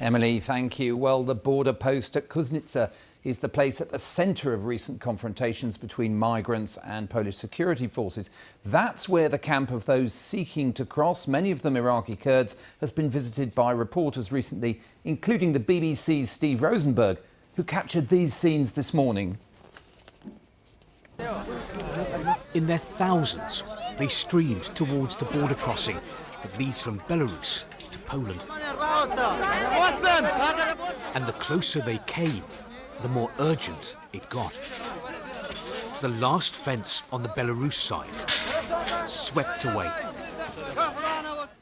Emily, thank you. Well, the border post at Kuznica is the place at the centre of recent confrontations between migrants and Polish security forces. That's where the camp of those seeking to cross, many of them Iraqi Kurds, has been visited by reporters recently, including the BBC's Steve Rosenberg, who captured these scenes this morning. In their thousands, they streamed towards the border crossing that leads from Belarus to Poland. And the closer they came, the more urgent it got. The last fence on the Belarus side swept away.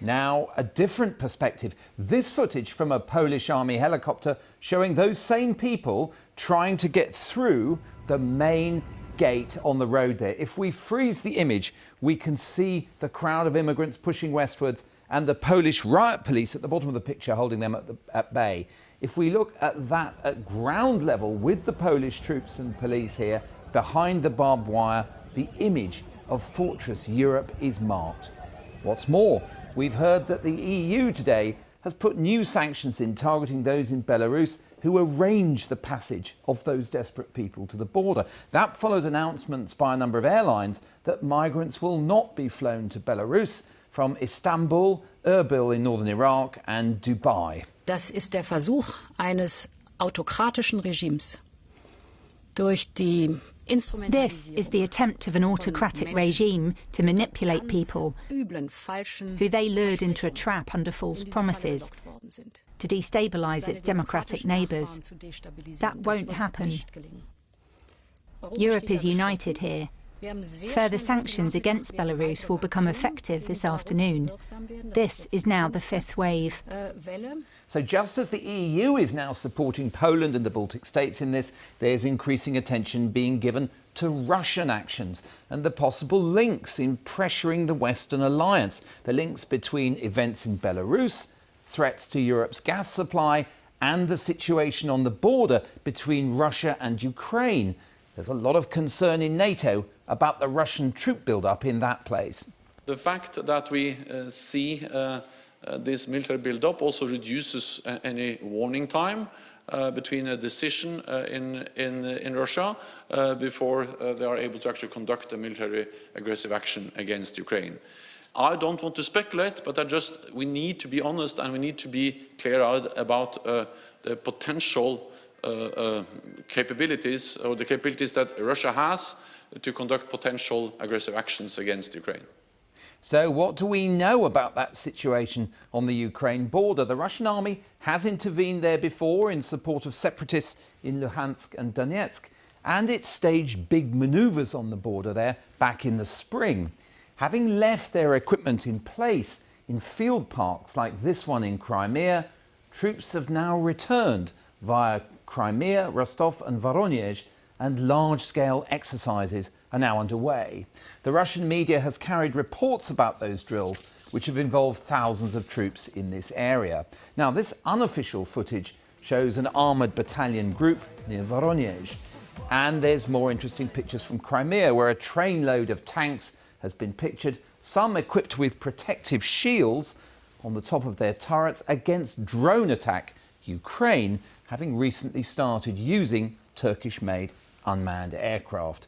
Now, a different perspective. This footage from a Polish army helicopter showing those same people trying to get through the main gate on the road there. If we freeze the image, we can see the crowd of immigrants pushing westwards and the Polish riot police at the bottom of the picture holding them at bay. If we look at that at ground level with the Polish troops and police here, behind the barbed wire, the image of Fortress Europe is marked. What's more, we've heard that the EU today has put new sanctions in targeting those in Belarus who arrange the passage of those desperate people to the border. That follows announcements by a number of airlines that migrants will not be flown to Belarus from Istanbul, Erbil in northern Iraq and Dubai. Das ist der Versuch eines autokratischen Regimes. This is the attempt of an autocratic regime to manipulate people who they lured into a trap under false promises to destabilise its democratic neighbours. That won't happen. Europe is united here. Further sanctions against Belarus will become effective this afternoon. This is now the fifth wave. So just as the EU is now supporting Poland and the Baltic states in this, there's increasing attention being given to Russian actions and the possible links in pressuring the Western alliance. The links between events in Belarus, threats to Europe's gas supply and the situation on the border between Russia and Ukraine. There's a lot of concern in NATO about the Russian troop build-up in that place. The fact that we see this military build-up also reduces any warning time between a decision in Russia before they are able to actually conduct a military aggressive action against Ukraine. I don't want to speculate, but we need to be honest and we need to be clear-eyed about the potential capabilities or the capabilities that Russia has to conduct potential aggressive actions against Ukraine. So what do we know about that situation on the Ukraine border? The Russian army has intervened there before in support of separatists in Luhansk and Donetsk, and it staged big manoeuvres on the border there back in the spring. Having left their equipment in place in field parks like this one in Crimea, troops have now returned via Crimea, Rostov and Voronezh, and large-scale exercises are now underway. The Russian media has carried reports about those drills, which have involved thousands of troops in this area. Now, this unofficial footage shows an armoured battalion group near Voronezh. And there's more interesting pictures from Crimea, where a trainload of tanks has been pictured, some equipped with protective shields on the top of their turrets against drone attack, Ukraine having recently started using Turkish-made unmanned aircraft.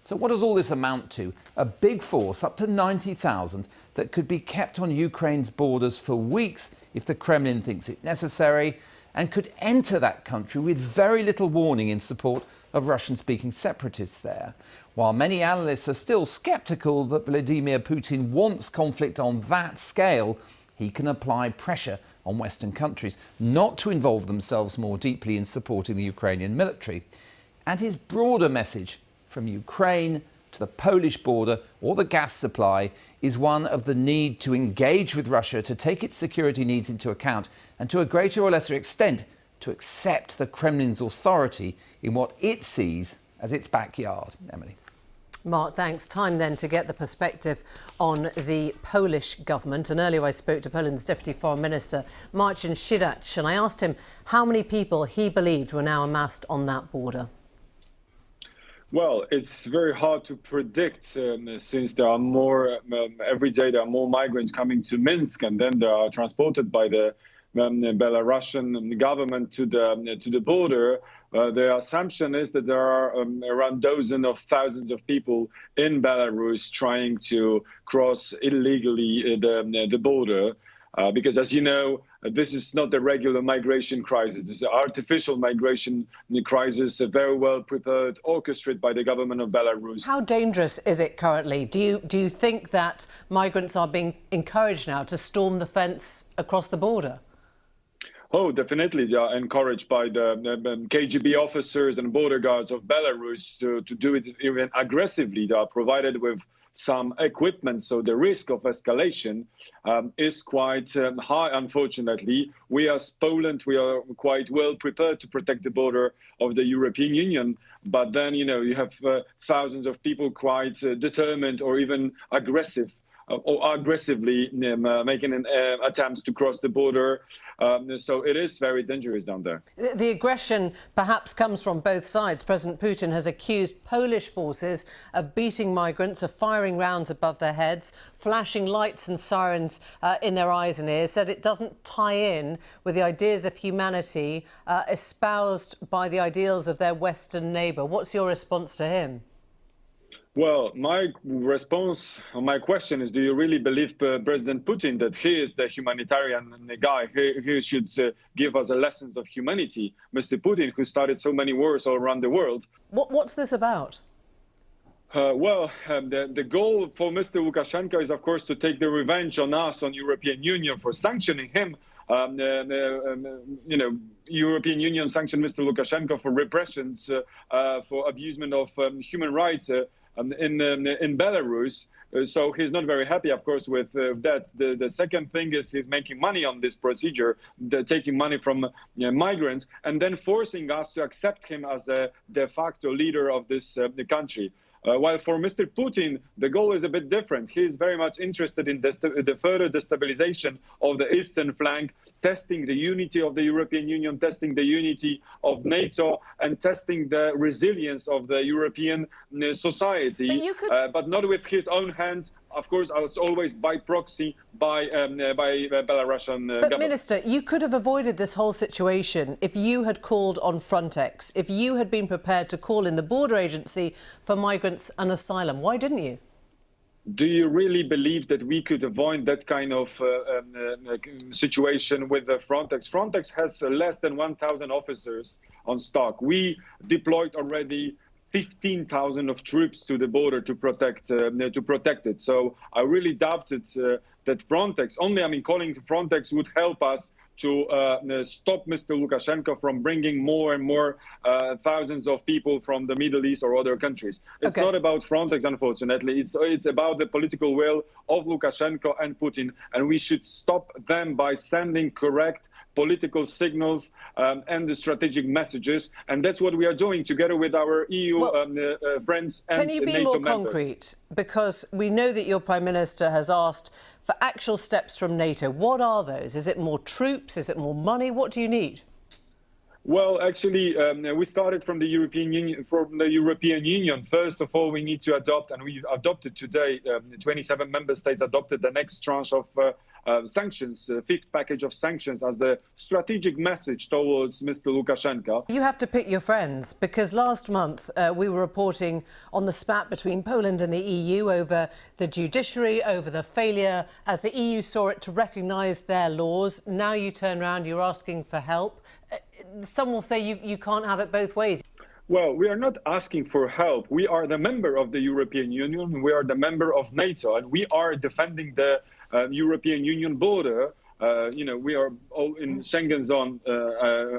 So what does all this amount to? A big force, up to 90,000, that could be kept on Ukraine's borders for weeks if the Kremlin thinks it necessary, and could enter that country with very little warning in support of Russian-speaking separatists there. While many analysts are still sceptical that Vladimir Putin wants conflict on that scale, he can apply pressure on Western countries not to involve themselves more deeply in supporting the Ukrainian military. And his broader message from Ukraine to the Polish border or the gas supply is one of the need to engage with Russia to take its security needs into account and to a greater or lesser extent to accept the Kremlin's authority in what it sees as its backyard. Emily. Mark, thanks. Time then to get the perspective on the Polish government. And earlier I spoke to Poland's Deputy Foreign Minister, Marcin Przydacz, and I asked him how many people he believed were now amassed on that border. Well, it's very hard to predict since there are more, every day there are more migrants coming to Minsk and then they are transported by the Belarusian government to the border. The assumption is that there are around dozens of thousands of people in Belarus trying to cross illegally the border. Because, as you know, this is not a regular migration crisis. This is an artificial migration crisis, very well prepared, orchestrated by the government of Belarus. How dangerous is it currently? Do you think that migrants are being encouraged now to storm the fence across the border? Oh, definitely. They are encouraged by the KGB officers and border guards of Belarus to do it even aggressively. They are provided with some equipment, so the risk of escalation is quite high, unfortunately. We as Poland, we are quite well prepared to protect the border of the European Union, but then, you know, you have thousands of people quite determined or even aggressive or aggressively making attempts to cross the border. So it is very dangerous down there. The aggression perhaps comes from both sides. President Putin has accused Polish forces of beating migrants, of firing rounds above their heads, flashing lights and sirens in their eyes and ears, said it doesn't tie in with the ideas of humanity espoused by the ideals of their Western neighbour. What's your response to him? Well, my response, or my question is, do you really believe President Putin that he is the humanitarian guy? He should give us lessons of humanity. Mr. Putin, who started so many wars all around the world. What's this about? The goal for Mr. Lukashenko is, of course, to take the revenge on us, on European Union, for sanctioning him. You know, European Union sanctioned Mr. Lukashenko for repressions, for abusement of human rights in Belarus. So he's not very happy, of course, with that. The second thing is he's making money on this procedure, taking money from migrants and then forcing us to accept him as a de facto leader of this country. While for Mr. Putin, the goal is a bit different. He is very much interested in the further destabilization of the eastern flank, testing the unity of the European Union, testing the unity of NATO, and testing the resilience of the European society, but not with his own hands. Of course, as always, by proxy, by Belarusian government. But, Minister, you could have avoided this whole situation if you had called on Frontex, if you had been prepared to call in the border agency for migrants and asylum. Why didn't you? Do you really believe that we could avoid that kind of situation with the Frontex? Frontex has less than 1,000 officers on stock. We deployed already 15,000 of troops to the border to protect it. So I really doubted that Frontex, calling Frontex would help us to stop Mr. Lukashenko from bringing more and more thousands of people from the Middle East or other countries. It's not about Frontex, unfortunately. It's about the political will of Lukashenko and Putin, and we should stop them by sending correct political signals and the strategic messages, and that's what we are doing together with our EU friends and NATO members. Can you be more concrete? Because we know that your Prime Minister has asked for actual steps from NATO. What are those? Is it more troops? Is it more money? What do you need? Well, actually, we started from the European Union. First of all, we need to adopt, and we adopted today, 27 member states adopted the next tranche of sanctions, fifth package of sanctions as the strategic message towards Mr. Lukashenko. You have to pick your friends, because last month we were reporting on the spat between Poland and the EU over the judiciary, over the failure, as the EU saw it, to recognise their laws. Now you turn around, you're asking for help. Some will say you can't have it both ways. Well, we are not asking for help. We are the member of the European Union. We are the member of NATO, and we are defending the European Union border. We are all in Schengen zone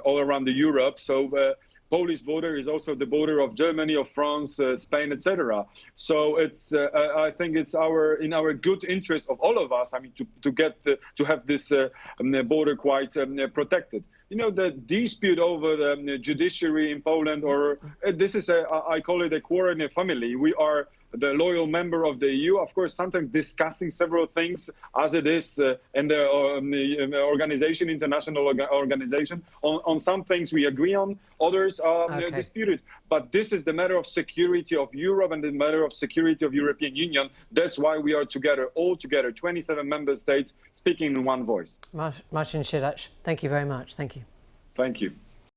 all around Europe. So Polish border is also the border of Germany, of France, Spain, etc. So it's I think it's in our good interest of all of us. To have this border quite protected. You know, the dispute over the judiciary in Poland, or this is I call it a quarrel in a family. We are the loyal member of the EU, of course, sometimes discussing several things as it is in the organization, international organization. On some things we agree on, others are disputed. But this is the matter of security of Europe and the matter of security of European Union. That's why we are together, all together, 27 member states speaking in one voice. Marcin Przydacz, thank you very much. Thank you. Thank you.